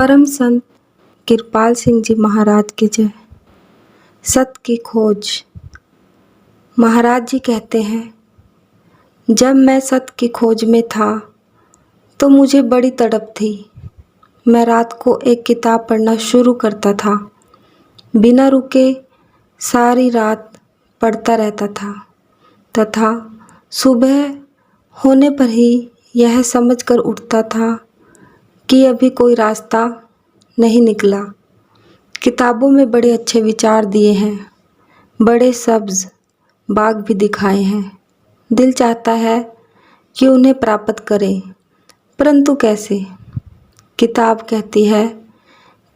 परम संत कृपाल सिंह जी महाराज की जय। सत की खोज। महाराज जी कहते हैं, जब मैं सत की खोज में था तो मुझे बड़ी तड़प थी। मैं रात को एक किताब पढ़ना शुरू करता था, बिना रुके सारी रात पढ़ता रहता था तथा सुबह होने पर ही यह समझकर उठता था कि अभी कोई रास्ता नहीं निकला। किताबों में बड़े अच्छे विचार दिए हैं, बड़े सब्ज बाग भी दिखाए हैं। दिल चाहता है कि उन्हें प्राप्त करें, परंतु कैसे? किताब कहती है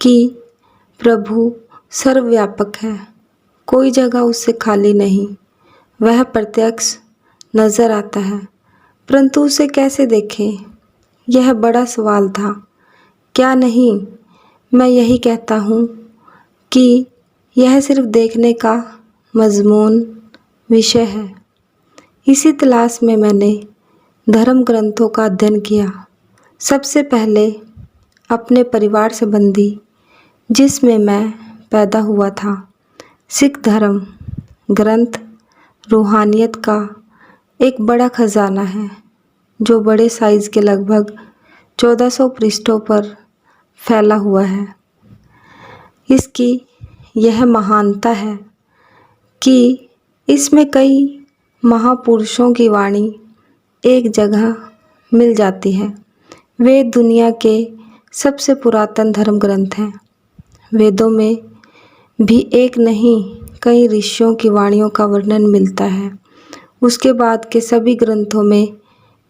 कि प्रभु सर्वव्यापक है, कोई जगह उससे खाली नहीं। वह प्रत्यक्ष नजर आता है, परंतु उसे कैसे देखें? यह बड़ा सवाल था। क्या नहीं, मैं यही कहता हूँ कि यह सिर्फ देखने का मजमून विषय है। इसी तलाश में मैंने धर्म ग्रंथों का अध्ययन किया। सबसे पहले अपने परिवार संबंधी, जिसमें मैं पैदा हुआ था। सिख धर्म ग्रंथ रूहानियत का एक बड़ा खजाना है, जो बड़े साइज के लगभग 1400 पृष्ठों पर फैला हुआ है। इसकी यह महानता है कि इसमें कई महापुरुषों की वाणी एक जगह मिल जाती है। वे दुनिया के सबसे पुरातन धर्म ग्रंथ हैं। वेदों में भी एक नहीं कई ऋषियों की वाणियों का वर्णन मिलता है। उसके बाद के सभी ग्रंथों में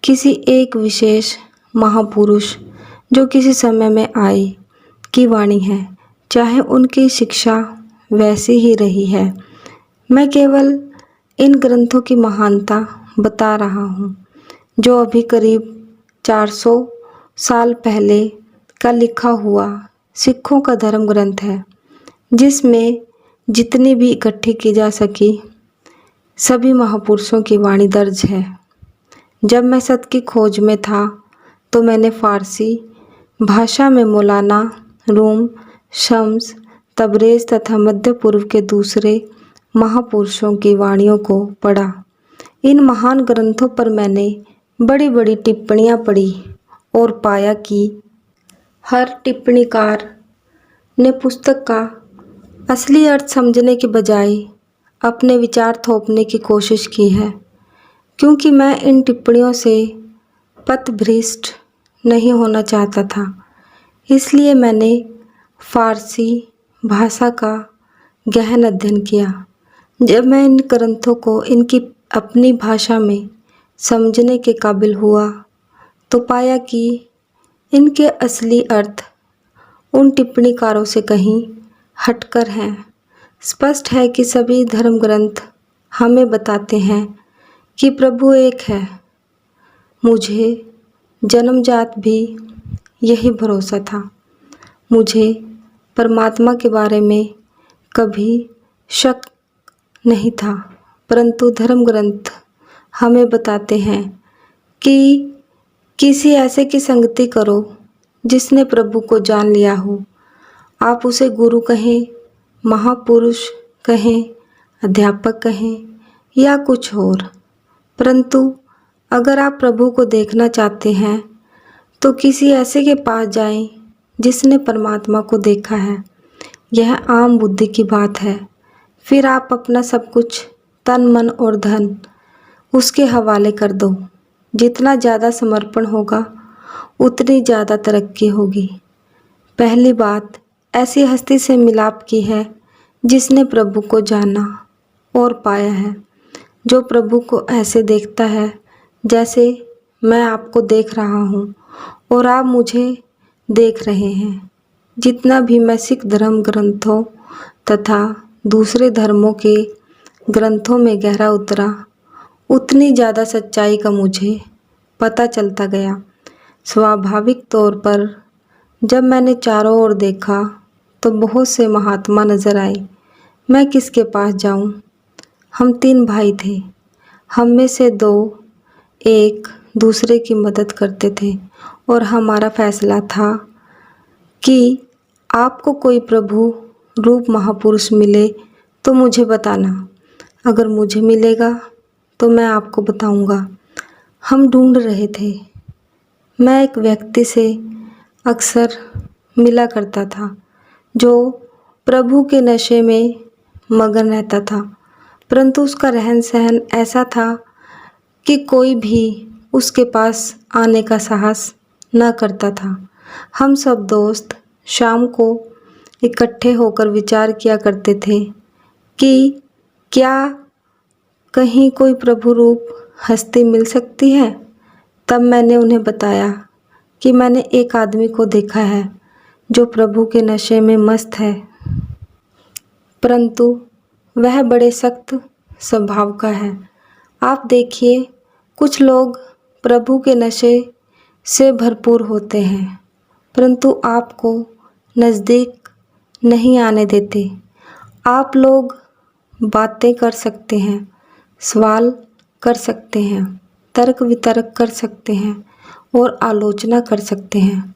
किसी एक विशेष महापुरुष जो किसी समय में आए की वाणी है, चाहे उनकी शिक्षा वैसी ही रही है। मैं केवल इन ग्रंथों की महानता बता रहा हूँ, जो अभी करीब 400 साल पहले का लिखा हुआ सिखों का धर्म ग्रंथ है, जिसमें जितनी भी इकट्ठी की जा सकी सभी महापुरुषों की वाणी दर्ज है। जब मैं सत की खोज में था तो मैंने फारसी भाषा में मौलाना रूम, शम्स, तबरेज तथा मध्य पूर्व के दूसरे महापुरुषों की वाणियों को पढ़ा। इन महान ग्रंथों पर मैंने बड़ी बड़ी टिप्पणियाँ पढ़ी और पाया कि हर टिप्पणीकार ने पुस्तक का असली अर्थ समझने के बजाय अपने विचार थोपने की कोशिश की है। क्योंकि मैं इन टिप्पणियों से पथभ्रष्ट नहीं होना चाहता था, इसलिए मैंने फारसी भाषा का गहन अध्ययन किया। जब मैं इन ग्रंथों को इनकी अपनी भाषा में समझने के काबिल हुआ तो पाया कि इनके असली अर्थ उन टिप्पणीकारों से कहीं हटकर हैं। स्पष्ट है कि सभी धर्म ग्रंथ हमें बताते हैं कि प्रभु एक है। मुझे जन्मजात भी यही भरोसा था। मुझे परमात्मा के बारे में कभी शक नहीं था, परंतु धर्म ग्रंथ हमें बताते हैं कि किसी ऐसे की संगति करो जिसने प्रभु को जान लिया हो। आप उसे गुरु कहें, महापुरुष कहें, अध्यापक कहें या कुछ और, परंतु अगर आप प्रभु को देखना चाहते हैं तो किसी ऐसे के पास जाएं जिसने परमात्मा को देखा है। यह आम बुद्धि की बात है। फिर आप अपना सब कुछ, तन मन और धन उसके हवाले कर दो। जितना ज़्यादा समर्पण होगा उतनी ज़्यादा तरक्की होगी। पहली बात, ऐसी हस्ती से मिलाप की है जिसने प्रभु को जाना और पाया है। जो प्रभु को ऐसे देखता है जैसे मैं आपको देख रहा हूँ और आप मुझे देख रहे हैं। जितना भी मैं सिख धर्म ग्रंथों तथा दूसरे धर्मों के ग्रंथों में गहरा उतरा, उतनी ज़्यादा सच्चाई का मुझे पता चलता गया। स्वाभाविक तौर पर जब मैंने चारों ओर देखा तो बहुत से महात्मा नजर आए। मैं किसके पास जाऊं? हम 3 भाई थे। हम में से 2 एक दूसरे की मदद करते थे और हमारा फैसला था कि आपको कोई प्रभु रूप महापुरुष मिले तो मुझे बताना, अगर मुझे मिलेगा तो मैं आपको बताऊंगा। हम ढूंढ रहे थे। मैं एक व्यक्ति से अक्सर मिला करता था जो प्रभु के नशे में मगन रहता था, परंतु उसका रहन सहन ऐसा था कि कोई भी उसके पास आने का साहस न करता था। हम सब दोस्त शाम को इकट्ठे होकर विचार किया करते थे कि क्या कहीं कोई प्रभु रूप हस्ती मिल सकती है। तब मैंने उन्हें बताया कि मैंने एक आदमी को देखा है जो प्रभु के नशे में मस्त है, परंतु वह बड़े सख्त स्वभाव का है। आप देखिए, कुछ लोग प्रभु के नशे से भरपूर होते हैं, परंतु आपको नज़दीक नहीं आने देते। आप लोग बातें कर सकते हैं, सवाल कर सकते हैं, तर्क वितर्क कर सकते हैं और आलोचना कर सकते हैं,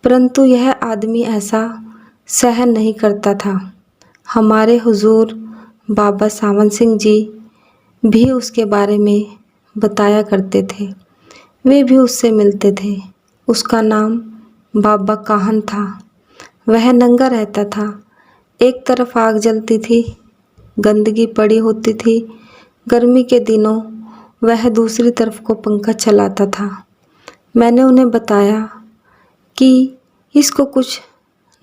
परंतु यह आदमी ऐसा सहन नहीं करता था। हमारे हुजूर बाबा सावन सिंह जी भी उसके बारे में बताया करते थे। वे भी उससे मिलते थे। उसका नाम बाबा काहन था। वह नंगा रहता था। एक तरफ आग जलती थी, गंदगी पड़ी होती थी। गर्मी के दिनों वह दूसरी तरफ को पंखा चलाता था। मैंने उन्हें बताया कि इसको कुछ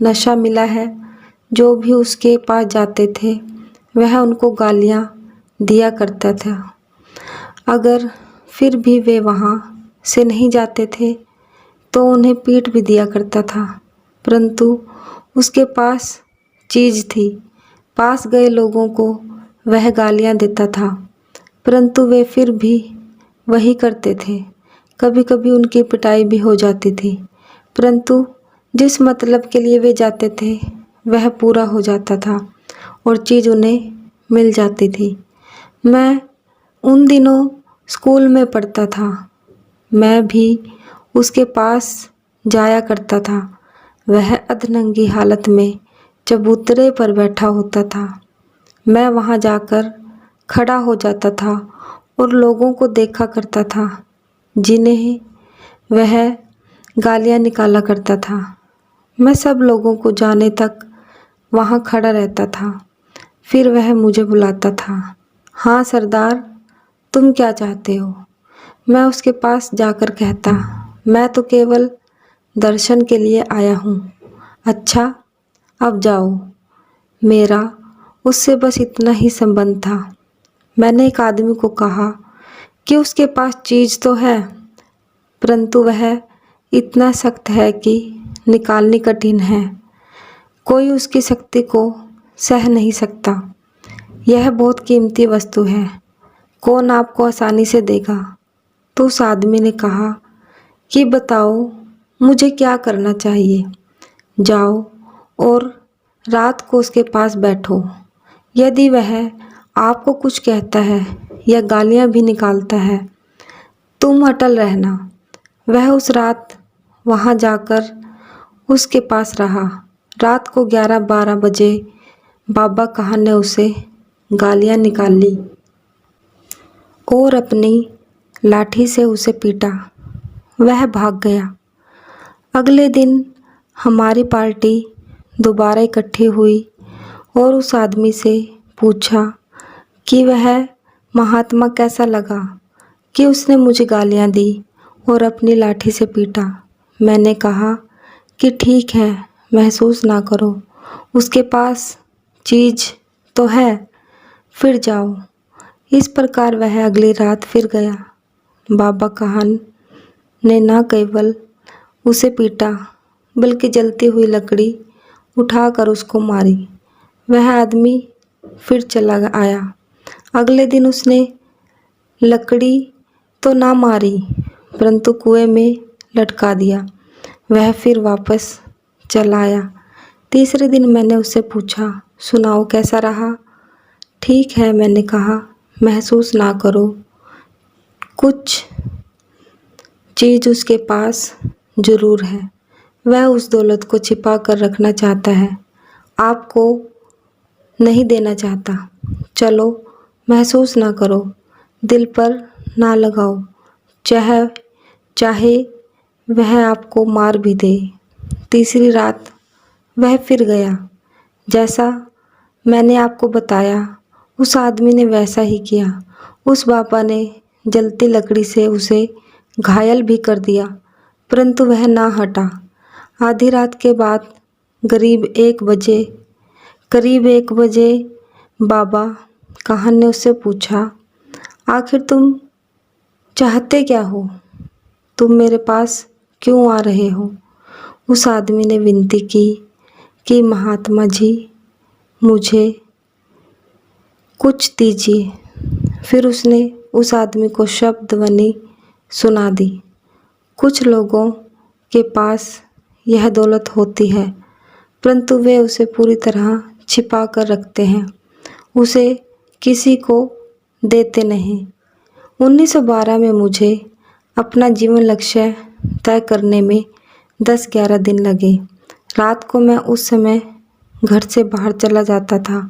नशा मिला है। जो भी उसके पास जाते थे वह उनको गालियाँ दिया करता था। अगर फिर भी वे वहाँ से नहीं जाते थे तो उन्हें पीट भी दिया करता था, परंतु उसके पास चीज़ थी। पास गए लोगों को वह गालियाँ देता था, परंतु वे फिर भी वही करते थे। कभी कभी उनकी पिटाई भी हो जाती थी, परंतु जिस मतलब के लिए वे जाते थे वह पूरा हो जाता था और चीज़ उन्हें मिल जाती थी। मैं उन दिनों स्कूल में पढ़ता था। मैं भी उसके पास जाया करता था। वह अधनंगी हालत में चबूतरे पर बैठा होता था। मैं वहाँ जाकर खड़ा हो जाता था और लोगों को देखा करता था जिन्हें वह गालियाँ निकाला करता था। मैं सब लोगों को जाने तक वहाँ खड़ा रहता था। फिर वह मुझे बुलाता था। हाँ सरदार, तुम क्या चाहते हो? मैं उसके पास जाकर कहता, मैं तो केवल दर्शन के लिए आया हूँ। अच्छा, अब जाओ। मेरा उससे बस इतना ही संबंध था। मैंने एक आदमी को कहा कि उसके पास चीज़ तो है, परंतु वह इतना सख्त है कि निकालनी कठिन है। कोई उसकी शक्ति को सह नहीं सकता। यह बहुत कीमती वस्तु है, कौन आपको आसानी से देगा? तो उस आदमी ने कहा कि बताओ मुझे क्या करना चाहिए। जाओ और रात को उसके पास बैठो। यदि वह आपको कुछ कहता है या गालियाँ भी निकालता है, तुम अटल रहना। वह उस रात वहाँ जाकर उसके पास रहा। रात को 11-12 बजे बाबा काहन ने उसे गालियाँ निकाल ली और अपनी लाठी से उसे पीटा। वह भाग गया। अगले दिन हमारी पार्टी दोबारा इकट्ठी हुई और उस आदमी से पूछा कि वह महात्मा कैसा लगा कि उसने मुझे गालियाँ दी और अपनी लाठी से पीटा। मैंने कहा कि ठीक है, महसूस ना करो, उसके पास चीज़ तो है, फिर जाओ। इस प्रकार वह अगली रात फिर गया। बाबा काहन ने न केवल उसे पीटा बल्कि जलती हुई लकड़ी उठाकर उसको मारी। वह आदमी फिर चला आया। अगले दिन उसने लकड़ी तो ना मारी, परंतु कुएं में लटका दिया। वह फिर वापस चला आया। तीसरे दिन मैंने उससे पूछा, सुनाओ कैसा रहा? ठीक है, मैंने कहा, महसूस ना करो, कुछ चीज़ उसके पास ज़रूर है। वह उस दौलत को छिपा कर रखना चाहता है, आपको नहीं देना चाहता। चलो, महसूस ना करो, दिल पर ना लगाओ, चाहे वह आपको मार भी दे। तीसरी रात वह फिर गया। जैसा मैंने आपको बताया, उस आदमी ने वैसा ही किया। उस बाबा ने जलती लकड़ी से उसे घायल भी कर दिया, परंतु वह ना हटा। आधी रात के बाद करीब एक बजे बाबा काहन ने उससे पूछा, आखिर तुम चाहते क्या हो? तुम मेरे पास क्यों आ रहे हो? उस आदमी ने विनती की कि महात्मा जी, मुझे कुछ दीजिए। फिर उसने उस आदमी को शब्दवाणी सुना दी। कुछ लोगों के पास यह दौलत होती है, परंतु वे उसे पूरी तरह छिपा कर रखते हैं, उसे किसी को देते नहीं। 1912 में मुझे अपना जीवन लक्ष्य तय करने में 10-11 दिन लगे। रात को मैं उस समय घर से बाहर चला जाता था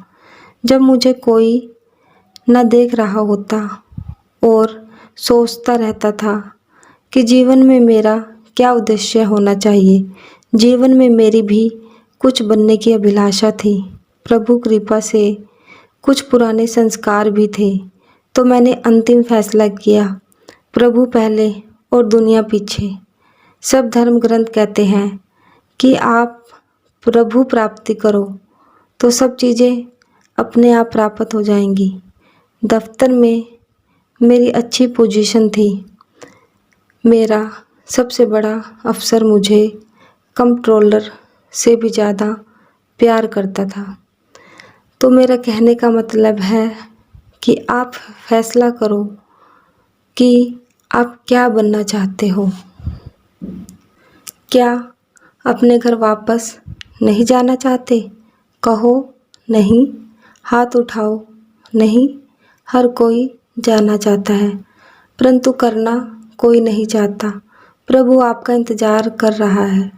जब मुझे कोई न देख रहा होता और सोचता रहता था कि जीवन में मेरा क्या उद्देश्य होना चाहिए। जीवन में मेरी भी कुछ बनने की अभिलाषा थी। प्रभु कृपा से कुछ पुराने संस्कार भी थे, तो मैंने अंतिम फैसला किया, प्रभु पहले और दुनिया पीछे। सब धर्म ग्रंथ कहते हैं कि आप प्रभु प्राप्ति करो तो सब चीज़ें अपने आप प्राप्त हो जाएंगी। दफ्तर में मेरी अच्छी पोजीशन थी। मेरा सबसे बड़ा अफसर मुझे कंट्रोलर से भी ज़्यादा प्यार करता था। तो मेरा कहने का मतलब है कि आप फैसला करो कि आप क्या बनना चाहते हो। क्या अपने घर वापस नहीं जाना चाहते? कहो नहीं, हाथ उठाओ। नहीं, हर कोई जाना चाहता है, परंतु करना कोई नहीं चाहता। प्रभु आपका इंतज़ार कर रहा है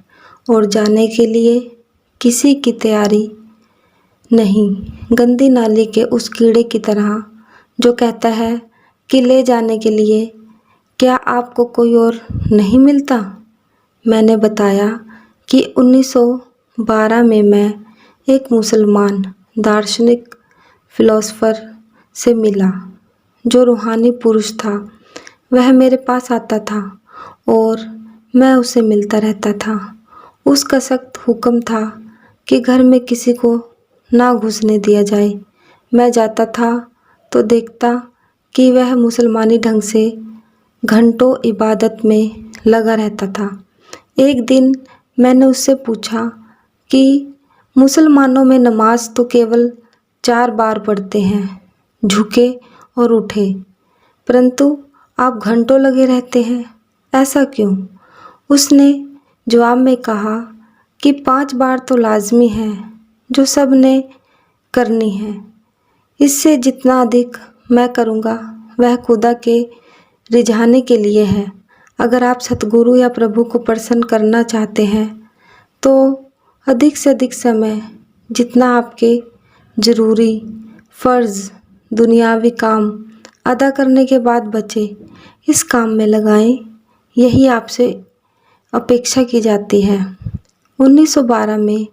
और जाने के लिए किसी की तैयारी नहीं। गंदी नाली के उस कीड़े की तरह जो कहता है कि ले जाने के लिए क्या आपको कोई और नहीं मिलता। मैंने बताया कि 1912 में मैं एक मुसलमान दार्शनिक फिलोसोफर से मिला जो रूहानी पुरुष था। वह मेरे पास आता था और मैं उससे मिलता रहता था। उसका सख्त हुक्म था कि घर में किसी को ना घुसने दिया जाए। मैं जाता था तो देखता कि वह मुसलमानी ढंग से घंटों इबादत में लगा रहता था। एक दिन मैंने उससे पूछा कि मुसलमानों में नमाज तो केवल 4 बार पढ़ते हैं, झुके और उठे, परंतु आप घंटों लगे रहते हैं, ऐसा क्यों? उसने जवाब में कहा कि 5 बार तो लाजमी है जो सब ने करनी है। इससे जितना अधिक मैं करूँगा वह खुदा के रिझाने के लिए है। अगर आप सतगुरु या प्रभु को प्रसन्न करना चाहते हैं तो अधिक से अधिक समय जितना आपके ज़रूरी फ़र्ज़ दुनियावी काम अदा करने के बाद बचे, इस काम में लगाएं। यही आपसे अपेक्षा की जाती है। 1912 में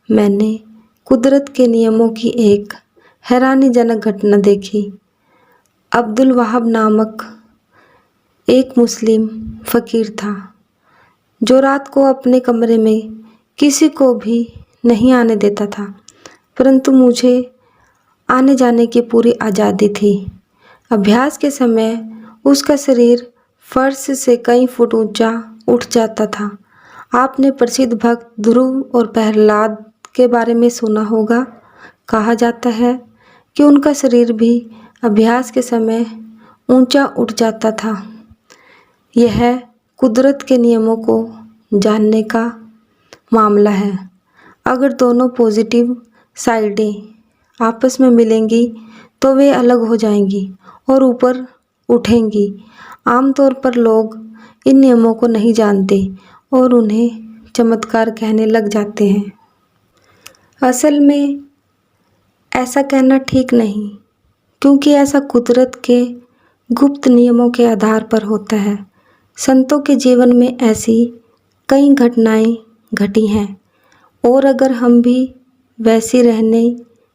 मैंने कुदरत के नियमों की एक हैरानीजनक घटना देखी। अब्दुल वहाब नामक एक मुस्लिम फ़कीर था जो रात को अपने कमरे में किसी को भी नहीं आने देता था, परंतु मुझे आने जाने की पूरी आज़ादी थी। अभ्यास के समय उसका शरीर फर्श से कई फुट ऊंचा उठ जाता था। आपने प्रसिद्ध भक्त ध्रुव और प्रहलाद के बारे में सुना होगा। कहा जाता है कि उनका शरीर भी अभ्यास के समय ऊंचा उठ जाता था। यह कुदरत के नियमों को जानने का मामला है। अगर दोनों पॉजिटिव साइडें आपस में मिलेंगी तो वे अलग हो जाएंगी और ऊपर उठेंगी। आमतौर पर लोग इन नियमों को नहीं जानते और उन्हें चमत्कार कहने लग जाते हैं। असल में ऐसा कहना ठीक नहीं, क्योंकि ऐसा कुदरत के गुप्त नियमों के आधार पर होता है। संतों के जीवन में ऐसी कई घटनाएं घटी हैं, और अगर हम भी वैसी रहने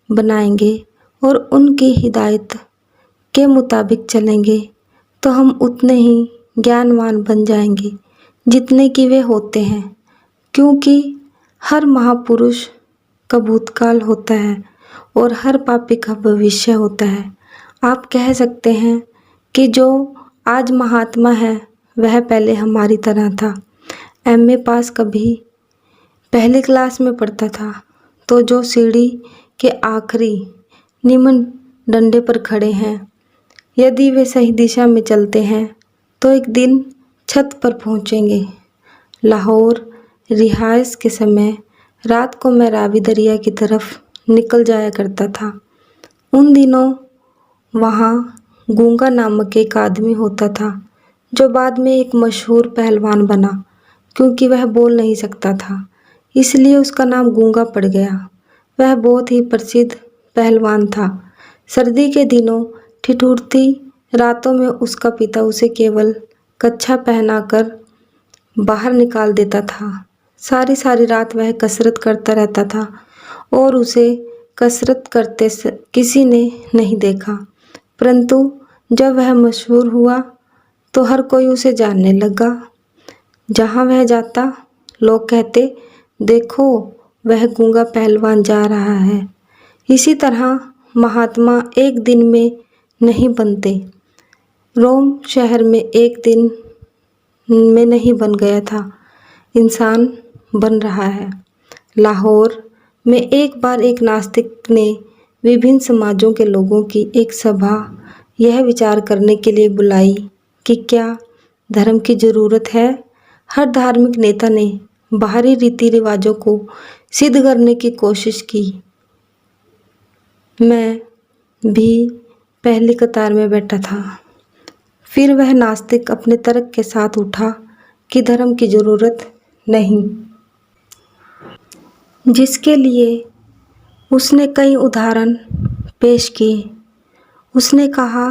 बनाएंगे और उनकी हिदायत के मुताबिक चलेंगे तो हम उतने ही ज्ञानवान बन जाएंगे जितने कि वे होते हैं, क्योंकि हर महापुरुष का भूतकाल होता है और हर पापी का भविष्य होता है। आप कह सकते हैं कि जो आज महात्मा है वह पहले हमारी तरह था, एमए पास कभी पहली क्लास में पढ़ता था, तो जो सीढ़ी के आखिरी निमन डंडे पर खड़े हैं, यदि वे सही दिशा में चलते हैं तो एक दिन छत पर पहुंचेंगे। लाहौर रिहाइश के समय रात को मैं रावी दरिया की तरफ निकल जाया करता था। उन दिनों वहाँ गूंगा नामक एक आदमी होता था, जो बाद में एक मशहूर पहलवान बना। क्योंकि वह बोल नहीं सकता था, इसलिए उसका नाम गूंगा पड़ गया। वह बहुत ही प्रसिद्ध पहलवान था। सर्दी के दिनों ठिठुरती रातों में उसका पिता उसे केवल कच्छा पहनाकर बाहर निकाल देता था। सारी सारी रात वह कसरत करता रहता था और उसे कसरत करते किसी ने नहीं देखा। परंतु जब वह मशहूर हुआ तो हर कोई उसे जानने लगा। जहाँ वह जाता लोग कहते, देखो वह गूंगा पहलवान जा रहा है। इसी तरह महात्मा एक दिन में नहीं बनते। रोम शहर में एक दिन में नहीं बन गया था, इंसान बन रहा है। लाहौर में एक बार एक नास्तिक ने विभिन्न समाजों के लोगों की एक सभा यह विचार करने के लिए बुलाई कि क्या धर्म की ज़रूरत है। हर धार्मिक नेता ने बाहरी रीति रिवाजों को सिद्ध करने की कोशिश की। मैं भी पहली कतार में बैठा था। फिर वह नास्तिक अपने तर्क के साथ उठा कि धर्म की ज़रूरत नहीं, जिसके लिए उसने कई उदाहरण पेश किए। उसने कहा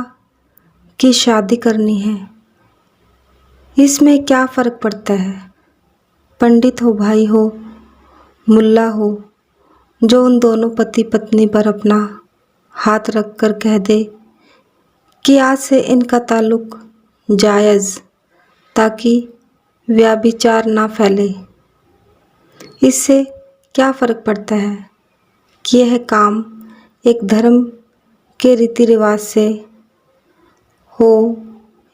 कि शादी करनी है, इसमें क्या फ़र्क पड़ता है। पंडित हो, भाई हो, मुल्ला हो, जो उन दोनों पति पत्नी पर अपना हाथ रख कर कह दे कि आज से इनका ताल्लुक़ जायज़, ताकि व्यभिचार ना फैले। इससे क्या फ़र्क पड़ता है कि यह काम एक धर्म के रीति रिवाज से हो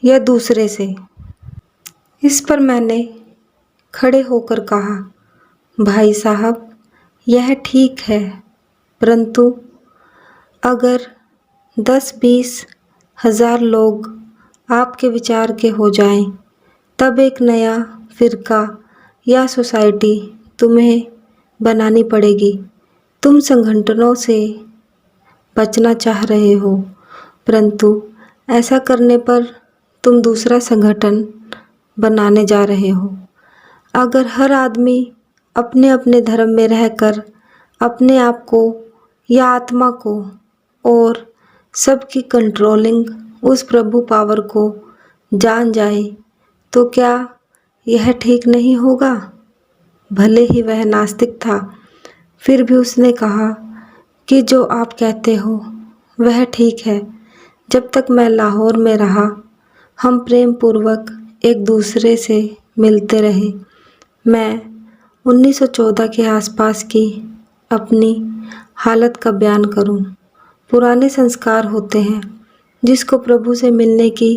या दूसरे से। इस पर मैंने खड़े होकर कहा, भाई साहब यह ठीक है, परंतु अगर 10-20 हज़ार लोग आपके विचार के हो जाएं, तब एक नया फ़िरका या सोसाइटी तुम्हें बनानी पड़ेगी। तुम संगठनों से बचना चाह रहे हो, परंतु ऐसा करने पर तुम दूसरा संगठन बनाने जा रहे हो। अगर हर आदमी अपने अपने धर्म में रहकर अपने आप को या आत्मा को और सबकी कंट्रोलिंग उस प्रभु पावर को जान जाए, तो क्या यह ठीक नहीं होगा। भले ही वह नास्तिक था, फिर भी उसने कहा कि जो आप कहते हो वह ठीक है। जब तक मैं लाहौर में रहा, हम प्रेम पूर्वक एक दूसरे से मिलते रहे। मैं 1914 के आसपास की अपनी हालत का बयान करूं। पुराने संस्कार होते हैं, जिसको प्रभु से मिलने की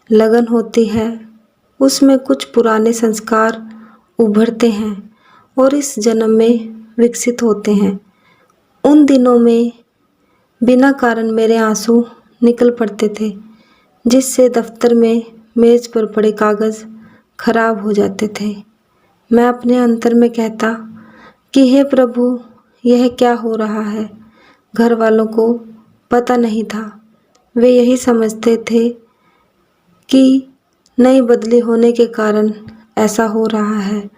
लगन होती है, उसमें कुछ पुराने संस्कार उभरते हैं और इस जन्म में विकसित होते हैं। उन दिनों में बिना कारण मेरे आंसू निकल पड़ते थे, जिससे दफ्तर में मेज़ पर पड़े कागज़ खराब हो जाते थे। मैं अपने अंतर में कहता कि हे प्रभु, यह क्या हो रहा है। घर वालों को पता नहीं था। वे यही समझते थे कि नई बदली होने के कारण ऐसा हो रहा है।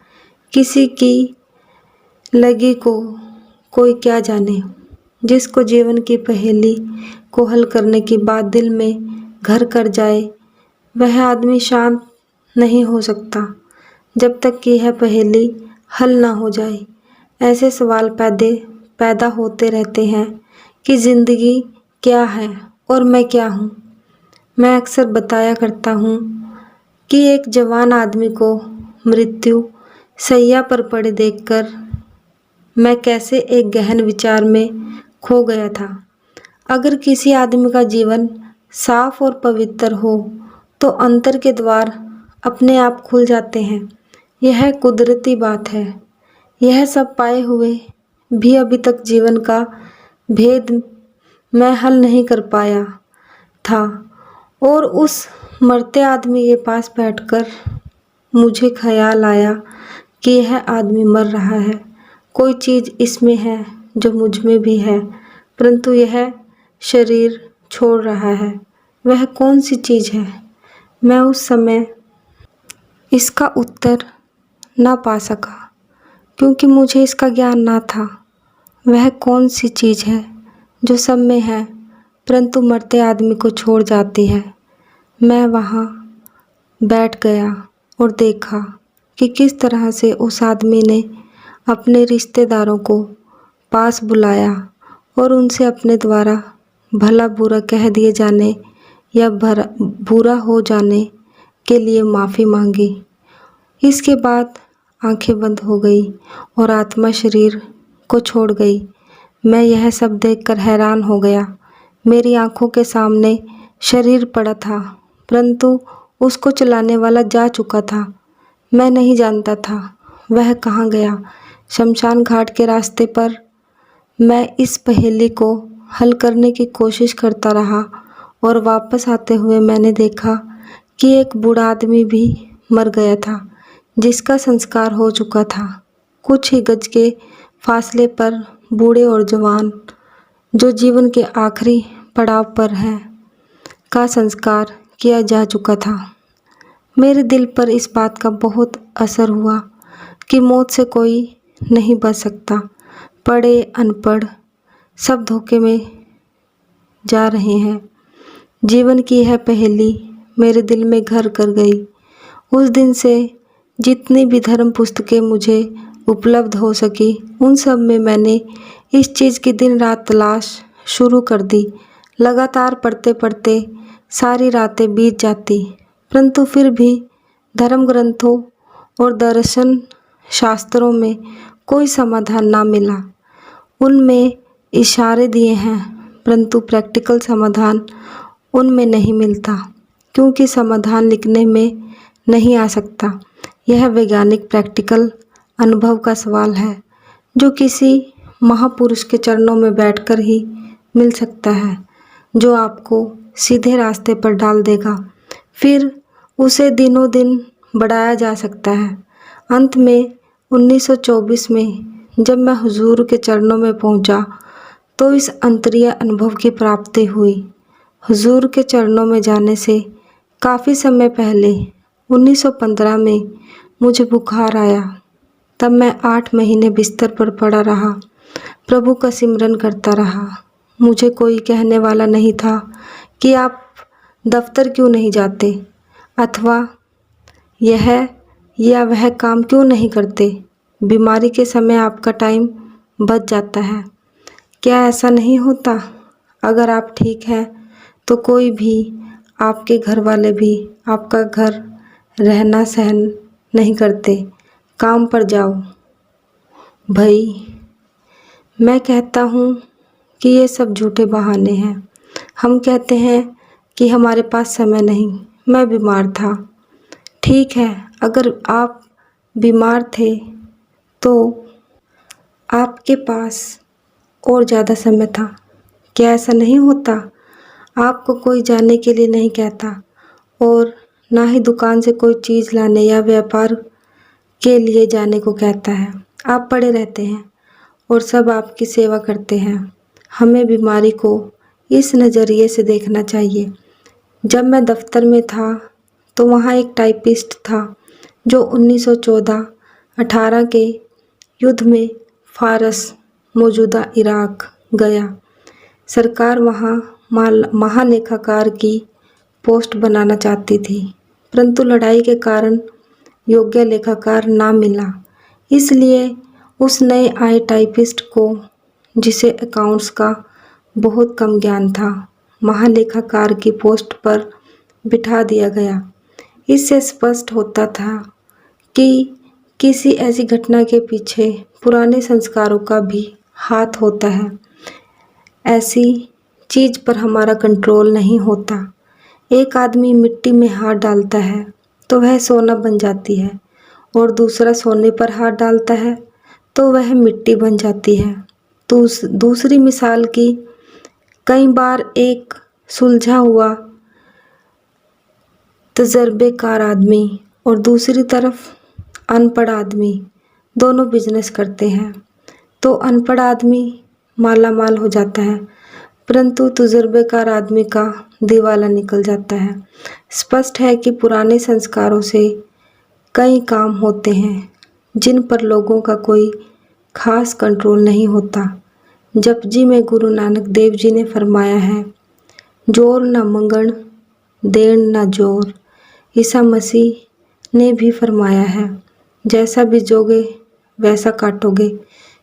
किसी की लगी को कोई क्या जाने। जिसको जीवन की पहेली को हल करने के बाद दिल में घर कर जाए, वह आदमी शांत नहीं हो सकता जब तक कि यह पहेली हल ना हो जाए। ऐसे सवाल पैदा होते रहते हैं कि ज़िंदगी क्या है और मैं क्या हूँ। मैं अक्सर बताया करता हूँ कि एक जवान आदमी को मृत्यु शैया पर पड़े देखकर मैं कैसे एक गहन विचार में खो गया था। अगर किसी आदमी का जीवन साफ और पवित्र हो तो अंतर के द्वार अपने आप खुल जाते हैं। यह कुदरती बात है। यह सब पाए हुए भी अभी तक जीवन का भेद मैं हल नहीं कर पाया था और उस मरते आदमी के पास बैठकर मुझे ख्याल आया कि यह आदमी मर रहा है। कोई चीज़ इसमें है जो मुझ में भी है, परंतु यह शरीर छोड़ रहा है। वह कौन सी चीज़ है? मैं उस समय इसका उत्तर ना पा सका क्योंकि मुझे इसका ज्ञान ना था। वह कौन सी चीज़ है जो सब में है परंतु मरते आदमी को छोड़ जाती है। मैं वहाँ बैठ गया और देखा कि किस तरह से उस आदमी ने अपने रिश्तेदारों को पास बुलाया और उनसे अपने द्वारा भला बुरा कह दिए जाने या बुरा हो जाने के लिए माफ़ी मांगी। इसके बाद आंखें बंद हो गई और आत्मा शरीर को छोड़ गई। मैं यह सब देखकर हैरान हो गया। मेरी आंखों के सामने शरीर पड़ा था परंतु उसको चलाने वाला जा चुका था। मैं नहीं जानता था वह कहाँ गया। शमशान घाट के रास्ते पर मैं इस पहेली को हल करने की कोशिश करता रहा और वापस आते हुए मैंने देखा कि एक बूढ़ा आदमी भी मर गया था जिसका संस्कार हो चुका था। कुछ ही गज के फासले पर बूढ़े और जवान जो जीवन के आखिरी पड़ाव पर हैं का संस्कार किया जा चुका था। मेरे दिल पर इस बात का बहुत असर हुआ कि मौत से कोई नहीं बच सकता। पढ़े अनपढ़ सब धोखे में जा रहे हैं। जीवन की यह पहेली मेरे दिल में घर कर गई। उस दिन से जितनी भी धर्म पुस्तकें मुझे उपलब्ध हो सकी उन सब में मैंने इस चीज़ की दिन रात तलाश शुरू कर दी। लगातार पढ़ते पढ़ते सारी रातें बीत जाती परंतु फिर भी धर्म ग्रंथों और दर्शन शास्त्रों में कोई समाधान ना मिला। उनमें इशारे दिए हैं परंतु प्रैक्टिकल समाधान उनमें नहीं मिलता क्योंकि समाधान लिखने में नहीं आ सकता। यह वैज्ञानिक प्रैक्टिकल अनुभव का सवाल है जो किसी महापुरुष के चरणों में बैठकर ही मिल सकता है, जो आपको सीधे रास्ते पर डाल देगा। फिर उसे दिनों दिन बढ़ाया जा सकता है। अंत में 1924 में जब मैं हुजूर के चरणों में पहुंचा तो इस अंतरीय अनुभव की प्राप्ति हुई। हुजूर के चरणों में जाने से काफ़ी समय पहले 1915 में मुझे बुखार आया। तब मैं 8 महीने बिस्तर पर पड़ा रहा, प्रभु का सिमरन करता रहा। मुझे कोई कहने वाला नहीं था कि आप दफ्तर क्यों नहीं जाते अथवा यह या वह काम क्यों नहीं करते। बीमारी के समय आपका टाइम बच जाता है। क्या ऐसा नहीं होता? अगर आप ठीक हैं तो कोई भी, आपके घर वाले भी आपका घर रहना सहन नहीं करते। काम पर जाओ भाई। मैं कहता हूँ कि ये सब झूठे बहाने हैं। हम कहते हैं कि हमारे पास समय नहीं, मैं बीमार था। ठीक है, अगर आप बीमार थे तो आपके पास और ज़्यादा समय था। क्या ऐसा नहीं होता? आपको कोई जाने के लिए नहीं कहता और ना ही दुकान से कोई चीज़ लाने या व्यापार के लिए जाने को कहता है। आप पड़े रहते हैं और सब आपकी सेवा करते हैं। हमें बीमारी को इस नज़रिए से देखना चाहिए। जब मैं दफ्तर में था तो वहाँ एक टाइपिस्ट था जो 1914 18 के युद्ध में फारस मौजूदा इराक गया। सरकार वहाँ महालेखाकार की पोस्ट बनाना चाहती थी, परंतु लड़ाई के कारण योग्य लेखाकार ना मिला। इसलिए उस नए आए टाइपिस्ट को, जिसे अकाउंट्स का बहुत कम ज्ञान था, महालेखाकार की पोस्ट पर बिठा दिया गया। इससे स्पष्ट होता था कि किसी ऐसी घटना के पीछे पुराने संस्कारों का भी हाथ होता है। ऐसी चीज़ पर हमारा कंट्रोल नहीं होता। एक आदमी मिट्टी में हाथ डालता है तो वह सोना बन जाती है, और दूसरा सोने पर हाथ डालता है तो वह मिट्टी बन जाती है। दूसरी मिसाल की, कई बार एक सुलझा हुआ तजर्बेकार आदमी और दूसरी तरफ अनपढ़ आदमी दोनों बिजनेस करते हैं, तो अनपढ़ आदमी माला माल हो जाता है, परंतु तजुर्बेकार आदमी का दिवाला निकल जाता है। स्पष्ट है कि पुराने संस्कारों से कई काम होते हैं जिन पर लोगों का कोई खास कंट्रोल नहीं होता। जपजी में गुरु नानक देव जी ने फरमाया है, जोर न मंगण देण न जोर। ईसा मसीह ने भी फरमाया है, जैसा बीजोगे वैसा काटोगे।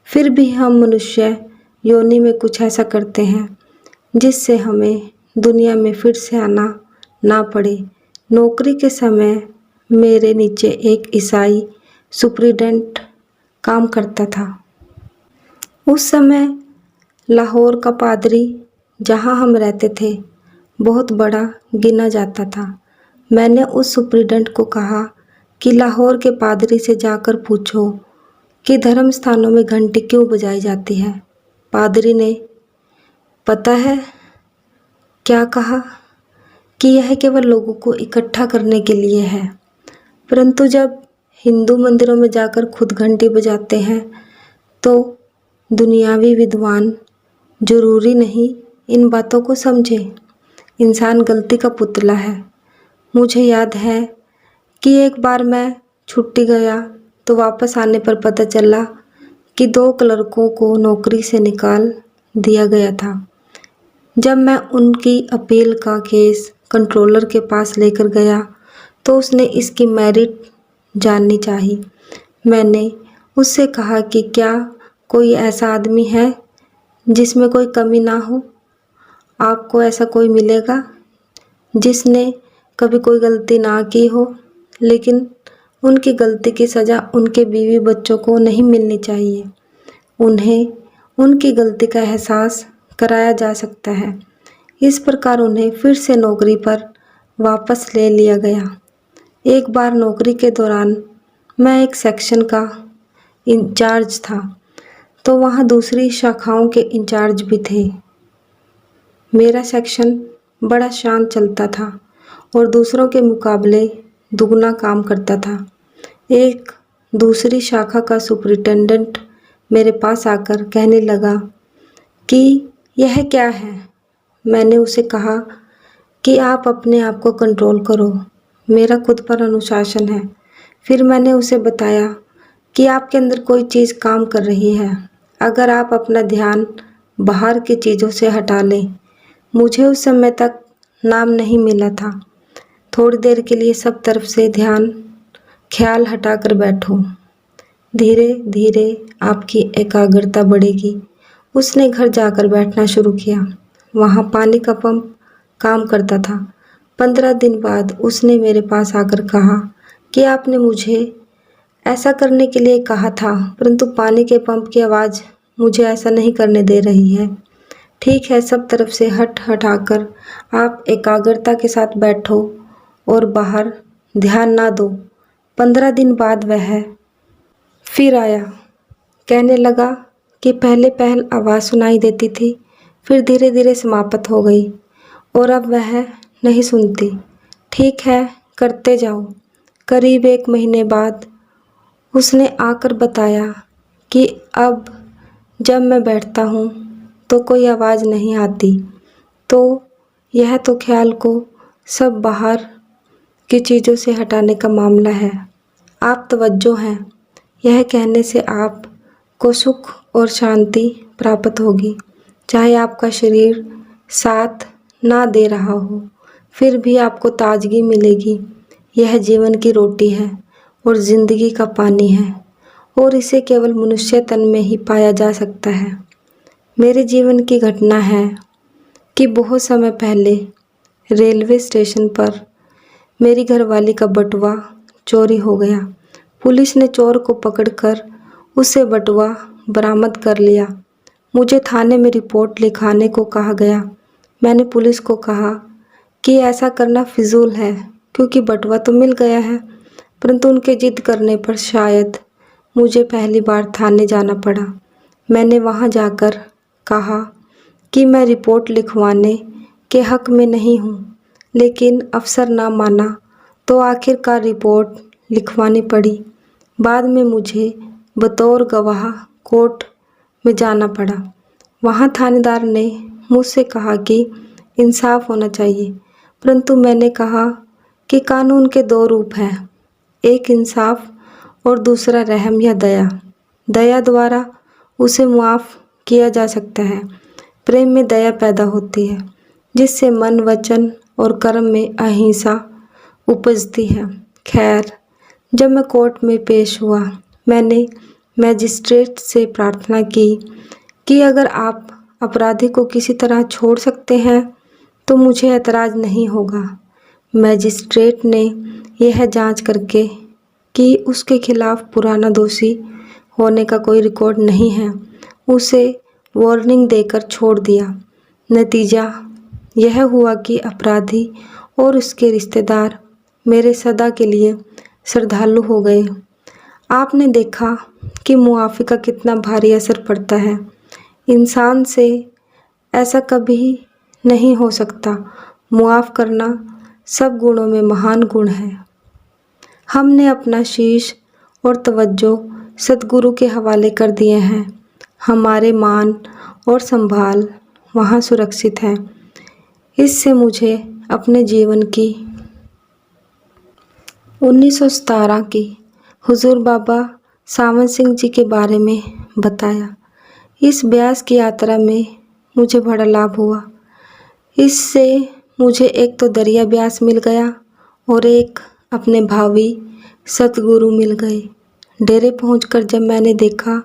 फिर भी हम मनुष्य योनि में कुछ ऐसा करते हैं जिससे हमें दुनिया में फिर से आना ना पड़े। नौकरी के समय मेरे नीचे एक ईसाई सुपरिटेंडेंट काम करता था। उस समय लाहौर का पादरी, जहाँ हम रहते थे, बहुत बड़ा गिना जाता था। मैंने उस सुपरिटेंडेंट को कहा कि लाहौर के पादरी से जाकर पूछो कि धर्म स्थानों में घंटी क्यों बजाई जाती है। पादरी ने पता है क्या कहा कि यह केवल लोगों को इकट्ठा करने के लिए है, परंतु जब हिंदू मंदिरों में जाकर खुद घंटी बजाते हैं तो दुनियावी विद्वान जरूरी नहीं इन बातों को समझे। इंसान गलती का पुतला है। मुझे याद है कि एक बार मैं छुट्टी गया तो वापस आने पर पता चला कि 2 क्लर्कों को नौकरी से निकाल दिया गया था। जब मैं उनकी अपील का केस कंट्रोलर के पास लेकर गया तो उसने इसकी मेरिट जाननी चाहिए। मैंने उससे कहा कि क्या कोई ऐसा आदमी है जिसमें कोई कमी ना हो? आपको ऐसा कोई मिलेगा जिसने कभी कोई गलती ना की हो, लेकिन उनकी गलती की सज़ा उनके बीवी बच्चों को नहीं मिलनी चाहिए। उन्हें उनकी गलती का एहसास कराया जा सकता है। इस प्रकार उन्हें फिर से नौकरी पर वापस ले लिया गया। एक बार नौकरी के दौरान मैं एक सेक्शन का इंचार्ज था, तो वहाँ दूसरी शाखाओं के इंचार्ज भी थे। मेरा सेक्शन बड़ा शांत चलता था और दूसरों के मुकाबले दुगना काम करता था। एक दूसरी शाखा का सुपरिटेंडेंट मेरे पास आकर कहने लगा कि यह क्या है। मैंने उसे कहा कि आप अपने आप को कंट्रोल करो, मेरा खुद पर अनुशासन है। फिर मैंने उसे बताया कि आपके अंदर कोई चीज़ काम कर रही है। अगर आप अपना ध्यान बाहर की चीज़ों से हटा लें। मुझे उस समय तक नाम नहीं मिला था। थोड़ी देर के लिए सब तरफ से ख्याल हटाकर बैठो, धीरे धीरे आपकी एकाग्रता बढ़ेगी। उसने घर जाकर बैठना शुरू किया। वहाँ पानी का पंप काम करता था। 15 दिन बाद उसने मेरे पास आकर कहा कि आपने मुझे ऐसा करने के लिए कहा था, परंतु पानी के पंप की आवाज़ मुझे ऐसा नहीं करने दे रही है। ठीक है, सब तरफ से हटाकर आप एकाग्रता के साथ बैठो और बाहर ध्यान ना दो। 15 दिन बाद वह फिर आया। कहने लगा कि पहले आवाज़ सुनाई देती थी, फिर धीरे धीरे समाप्त हो गई और अब वह नहीं सुनती। ठीक है, करते जाओ। करीब 1 महीने बाद उसने आकर बताया कि अब जब मैं बैठता हूँ तो कोई आवाज़ नहीं आती। तो यह तो ख्याल को सब बाहर की चीज़ों से हटाने का मामला है। आप तवज्जो हैं, यह कहने से आपको सुख और शांति प्राप्त होगी। चाहे आपका शरीर साथ ना दे रहा हो, फिर भी आपको ताजगी मिलेगी। यह जीवन की रोटी है और जिंदगी का पानी है, और इसे केवल मनुष्य तन में ही पाया जा सकता है। मेरे जीवन की घटना है कि बहुत समय पहले रेलवे स्टेशन पर मेरी घरवाली का बटुआ चोरी हो गया। पुलिस ने चोर को पकड़कर उससे बटुआ बरामद कर लिया। मुझे थाने में रिपोर्ट लिखाने को कहा गया। मैंने पुलिस को कहा कि ऐसा करना फिजूल है, क्योंकि बटुआ तो मिल गया है। परंतु उनके जिद करने पर शायद मुझे पहली बार थाने जाना पड़ा। मैंने वहां जाकर कहा कि मैं रिपोर्ट लिखवाने के हक में नहीं हूँ, लेकिन अफसर ना माना तो आखिरकार रिपोर्ट लिखवानी पड़ी। बाद में मुझे बतौर गवाह कोर्ट में जाना पड़ा। वहाँ थानेदार ने मुझसे कहा कि इंसाफ होना चाहिए, परंतु मैंने कहा कि कानून के दो रूप हैं, एक इंसाफ और दूसरा रहम या दया। दया द्वारा उसे मुआफ़ किया जा सकता है। प्रेम में दया पैदा होती है, जिससे मन, वचन और कर्म में अहिंसा उपजती है। खैर, जब मैं कोर्ट में पेश हुआ, मैंने मैजिस्ट्रेट से प्रार्थना की कि अगर आप अपराधी को किसी तरह छोड़ सकते हैं तो मुझे ऐतराज़ नहीं होगा। मैजिस्ट्रेट ने यह जांच करके कि उसके खिलाफ पुराना दोषी होने का कोई रिकॉर्ड नहीं है, उसे वार्निंग देकर छोड़ दिया। नतीजा यह हुआ कि अपराधी और उसके रिश्तेदार मेरे सदा के लिए श्रद्धालु हो गए। आपने देखा कि मुआफ़ी का कितना भारी असर पड़ता है। इंसान से ऐसा कभी नहीं हो सकता। मुआफ़ करना सब गुणों में महान गुण है। हमने अपना शीश और तवज्जो सद्गुरु के हवाले कर दिए हैं। हमारे मान और संभाल वहाँ सुरक्षित हैं। इससे मुझे अपने जीवन की 1917 की हुजूर बाबा सावन सिंह जी के बारे में बताया। इस ब्यास की यात्रा में मुझे बड़ा लाभ हुआ। इससे मुझे एक तो दरिया ब्यास मिल गया और एक अपने भावी सतगुरु मिल गए। डेरे पहुंचकर जब मैंने देखा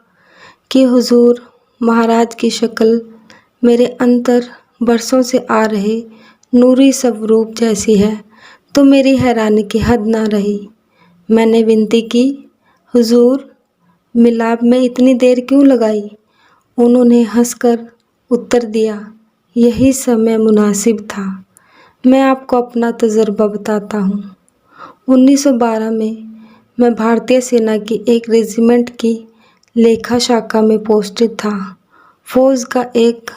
कि हुजूर महाराज की शक्ल मेरे अंतर बरसों से आ रहे नूरी स्वरूप जैसी है, तो मेरी हैरानी की हद ना रही। मैंने विनती की, हुजूर मिलाप में इतनी देर क्यों लगाई? उन्होंने हंसकर उत्तर दिया, यही समय मुनासिब था। मैं आपको अपना तजुर्बा बताता हूँ। 1912 में मैं भारतीय सेना की एक रेजिमेंट की लेखा शाखा में पोस्टेड था। फौज का एक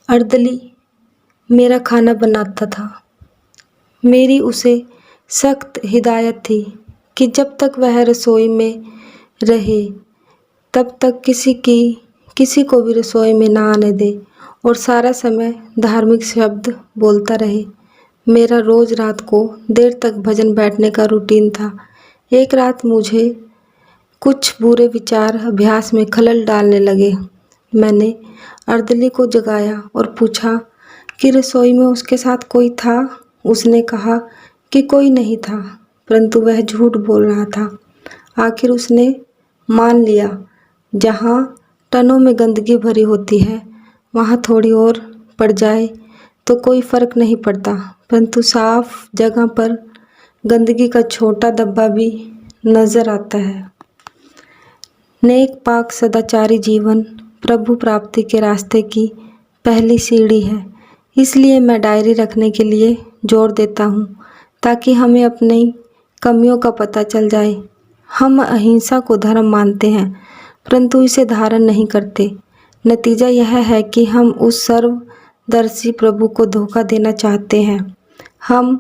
अर्दली मेरा खाना बनाता था। मेरी उसे सख्त हिदायत थी कि जब तक वह रसोई में रहे तब तक किसी को भी रसोई में ना आने दे और सारा समय धार्मिक शब्द बोलता रहे। मेरा रोज़ रात को देर तक भजन बैठने का रूटीन था। एक रात मुझे कुछ बुरे विचार अभ्यास में खलल डालने लगे। मैंने अर्दली को जगाया और पूछा कि रसोई में उसके साथ कोई था। उसने कहा कि कोई नहीं था, परंतु वह झूठ बोल रहा था। आखिर उसने मान लिया, जहाँ टनों में गंदगी भरी होती है वहाँ थोड़ी और पड़ जाए तो कोई फ़र्क नहीं पड़ता, परंतु साफ जगह पर गंदगी का छोटा धब्बा भी नज़र आता है। नेक पाक सदाचारी जीवन प्रभु प्राप्ति के रास्ते की पहली सीढ़ी है। इसलिए मैं डायरी रखने के लिए जोर देता हूँ, ताकि हमें अपनी कमियों का पता चल जाए। हम अहिंसा को धर्म मानते हैं, परंतु इसे धारण नहीं करते। नतीजा यह है कि हम उस सर्वदर्शी प्रभु को धोखा देना चाहते हैं। हम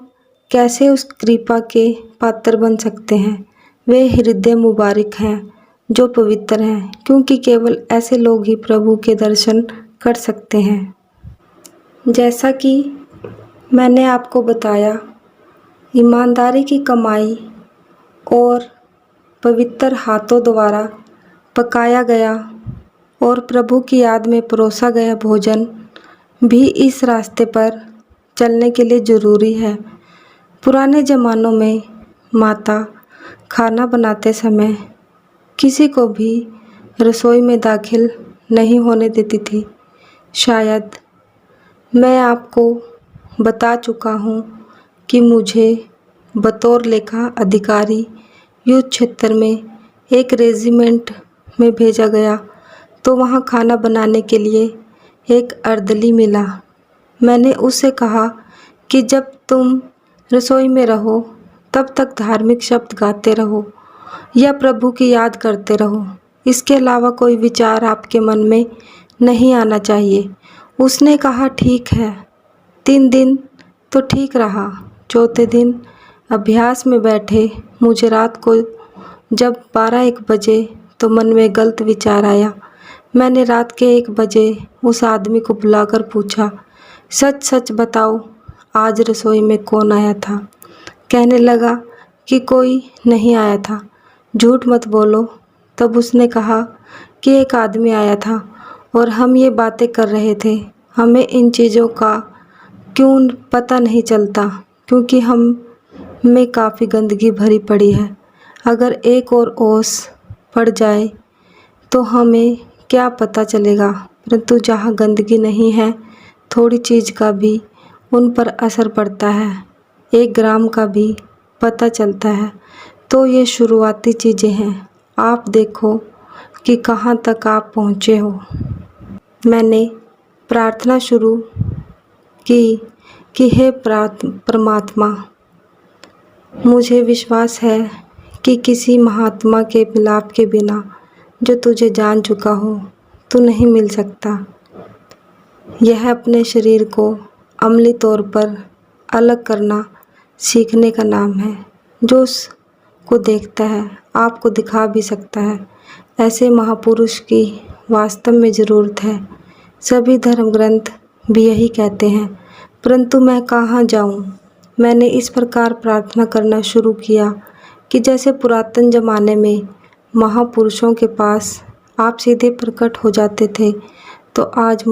कैसे उस कृपा के पात्र बन सकते हैं? वे हृदय मुबारक हैं जो पवित्र हैं, क्योंकि केवल ऐसे लोग ही प्रभु के दर्शन कर सकते हैं। जैसा कि मैंने आपको बताया, ईमानदारी की कमाई और पवित्र हाथों द्वारा पकाया गया और प्रभु की याद में परोसा गया भोजन भी इस रास्ते पर चलने के लिए ज़रूरी है। पुराने ज़मानों में माता खाना बनाते समय किसी को भी रसोई में दाखिल नहीं होने देती थी। शायद मैं आपको बता चुका हूँ कि मुझे बतौर लेखा अधिकारी युद्ध क्षेत्र में एक रेजिमेंट में भेजा गया, तो वहाँ खाना बनाने के लिए एक अर्दली मिला। मैंने उससे कहा कि जब तुम रसोई में रहो तब तक धार्मिक शब्द गाते रहो या प्रभु की याद करते रहो, इसके अलावा कोई विचार आपके मन में नहीं आना चाहिए। उसने कहा ठीक है। 3 दिन तो ठीक रहा। चौथे दिन अभ्यास में बैठे मुझे रात को जब 12-1 बजे तो मन में गलत विचार आया। मैंने रात के 1 बजे उस आदमी को बुलाकर पूछा, सच सच बताओ आज रसोई में कौन आया था? कहने लगा कि कोई नहीं आया था। झूठ मत बोलो। तब उसने कहा कि एक आदमी आया था और हम ये बातें कर रहे थे। हमें इन चीज़ों का क्यों पता नहीं चलता, क्योंकि हम में काफ़ी गंदगी भरी पड़ी है। अगर एक और ओस पड़ जाए तो हमें क्या पता चलेगा, परंतु जहाँ गंदगी नहीं है थोड़ी चीज़ का भी उन पर असर पड़ता है, 1 ग्राम का भी पता चलता है। तो ये शुरुआती चीज़ें हैं। आप देखो कि कहाँ तक आप पहुँचे हो। मैंने प्रार्थना शुरू की कि हे परमात्मा, मुझे विश्वास है कि किसी महात्मा के मिलाप के बिना जो तुझे जान चुका हो तू नहीं मिल सकता। यह अपने शरीर को अमली तौर पर अलग करना सीखने का नाम है। जो उसको देखता है आपको दिखा भी सकता है। ऐसे महापुरुष की वास्तव में ज़रूरत है। सभी धर्म ग्रंथ भी यही कहते हैं, परंतु मैं कहाँ जाऊँ? मैंने इस प्रकार प्रार्थना करना शुरू किया कि जैसे पुरातन ज़माने में महापुरुषों के पास आप सीधे प्रकट हो जाते थे, तो आज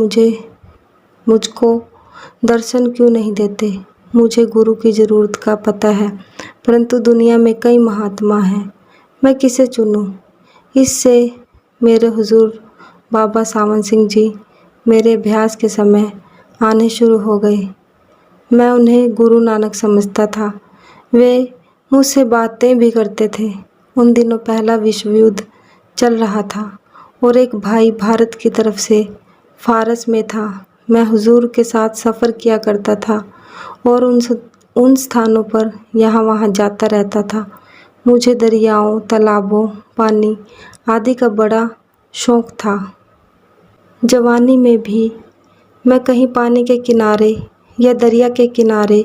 मुझको दर्शन क्यों नहीं देते? मुझे गुरु की ज़रूरत का पता है, परंतु दुनिया में कई महात्मा हैं। मैं किसे चुनूं? इससे मेरे हुजूर बाबा सावन सिंह जी मेरे अभ्यास के समय आने शुरू हो गए। मैं उन्हें गुरु नानक समझता था। वे मुझसे बातें भी करते थे। उन दिनों पहला विश्व युद्ध चल रहा था और एक भाई भारत की तरफ से फारस में था। मैं हुजूर के साथ सफ़र किया करता था और उन स्थानों पर यहाँ वहाँ जाता रहता था। मुझे दरियाओं, तालाबों, पानी आदि का बड़ा शौक़ था। जवानी में भी मैं कहीं पानी के किनारे या दरिया के किनारे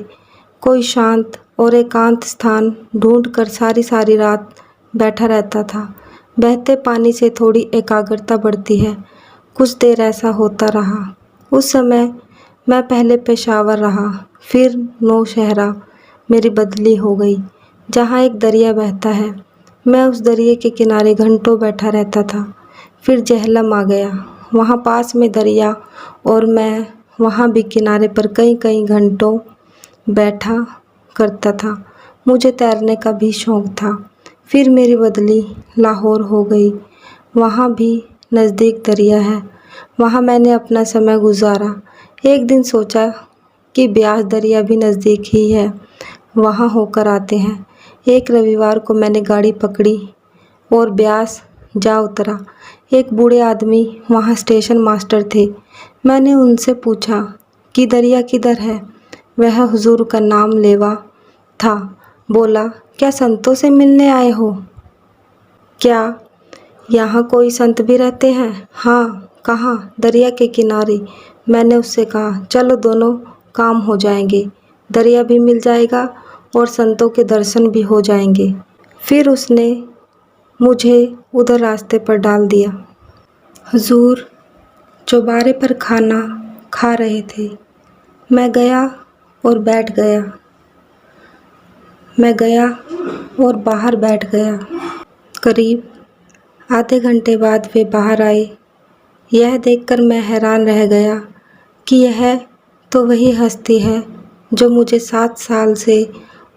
कोई शांत और एकांत स्थान ढूंढकर सारी रात बैठा रहता था। बहते पानी से थोड़ी एकाग्रता बढ़ती है। कुछ देर ऐसा होता रहा। उस समय मैं पहले पेशावर रहा, फिर नौशहरा मेरी बदली हो गई, जहाँ एक दरिया बहता है। मैं उस दरिया के किनारे घंटों बैठा रहता था। फिर जहलम आ गया, वहाँ पास में दरिया और मैं वहाँ भी किनारे पर कई घंटों बैठा करता था। मुझे तैरने का भी शौक़ था। फिर मेरी बदली लाहौर हो गई, वहाँ भी नज़दीक दरिया है। वहाँ मैंने अपना समय गुजारा। एक दिन सोचा कि ब्यास दरिया भी नज़दीक ही है, वहाँ होकर आते हैं। एक रविवार को मैंने गाड़ी पकड़ी और ब्यास जा उतरा। एक बूढ़े आदमी वहाँ स्टेशन मास्टर थे। मैंने उनसे पूछा कि दरिया किधर है? वह हुजूर का नाम लेवा था। बोला, क्या संतों से मिलने आए हो? क्या यहाँ कोई संत भी रहते हैं? हाँ। कहाँ? दरिया के किनारे। मैंने उससे कहा, चलो दोनों काम हो जाएंगे, दरिया भी मिल जाएगा और संतों के दर्शन भी हो जाएंगे। फिर उसने मुझे उधर रास्ते पर डाल दिया। हुजूर चौबारे पर खाना खा रहे थे। मैं गया और बाहर बैठ गया। करीब आधे घंटे बाद वे बाहर आए। यह देखकर मैं हैरान रह गया कि यह तो वही हस्ती है जो मुझे 7 साल से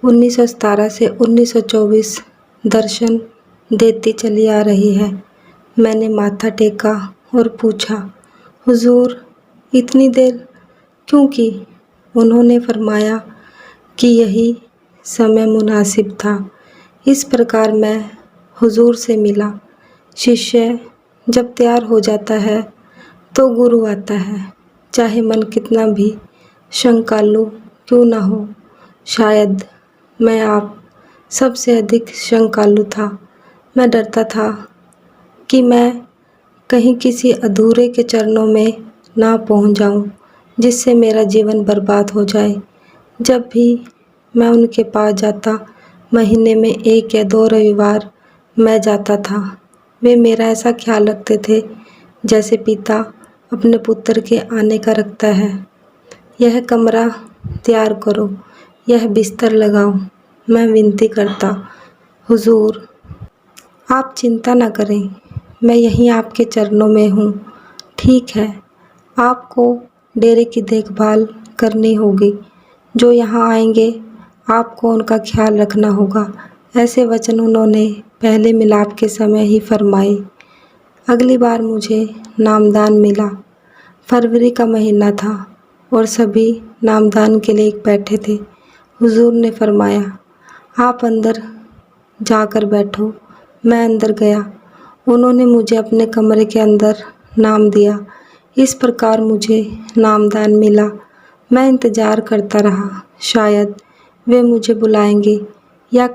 1917 से 1924 दर्शन देती चली आ रही है। मैंने माथा टेका और पूछा, हुजूर इतनी देर क्यों की? उन्होंने फरमाया कि यही समय मुनासिब था। इस प्रकार मैं हुजूर से मिला। शिष्य जब तैयार हो जाता है तो गुरु आता है, चाहे मन कितना भी शंकालु क्यों ना हो। शायद मैं आप सबसे अधिक शंकालु था। मैं डरता था कि मैं कहीं किसी अधूरे के चरणों में ना पहुंच जाऊं, जिससे मेरा जीवन बर्बाद हो जाए। जब भी मैं उनके पास जाता, महीने में 1 या 2 रविवार मैं जाता था। वे मेरा ऐसा ख्याल रखते थे जैसे पिता अपने पुत्र के आने का रखता है। यह कमरा तैयार करो, यह बिस्तर लगाओ। मैं विनती करता, हुजूर आप चिंता न करें, मैं यहीं आपके चरणों में हूँ। ठीक है, आपको डेरे की देखभाल करनी होगी। जो यहाँ आएंगे आपको उनका ख्याल रखना होगा। ऐसे वचन उन्होंने पहले मिलाप के समय ही फरमाए। अगली बार मुझे नामदान मिला। फरवरी का महीना था और सभी नामदान के लिए बैठे थे। हुजूर ने फरमाया, आप अंदर जाकर बैठो। मैं अंदर गया। उन्होंने मुझे अपने कमरे के अंदर नाम दिया। इस प्रकार मुझे नामदान मिला। मैं इंतज़ार करता रहा, शायद वे मुझे बुलाएंगे या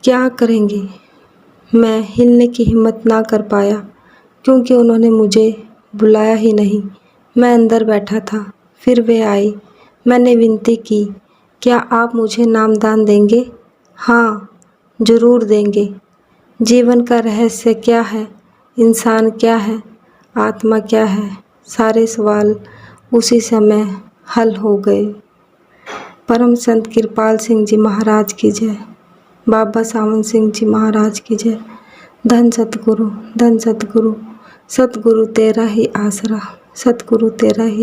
क्या करेंगे। मैं हिलने की हिम्मत ना कर पाया क्योंकि उन्होंने मुझे बुलाया ही नहीं। मैं अंदर बैठा था। फिर वे आए। मैंने विनती की, क्या आप मुझे नामदान देंगे? हाँ, ज़रूर देंगे। जीवन का रहस्य क्या है? इंसान क्या है? आत्मा क्या है? सारे सवाल उसी समय हल हो गए। परम संत कृपाल सिंह जी महाराज की जय। बाबा सावन सिंह जी महाराज की जय। धन सतगुरु, धन सतगुरु। सतगुरु तेरा ही आसरा, सतगुरु तेरा ही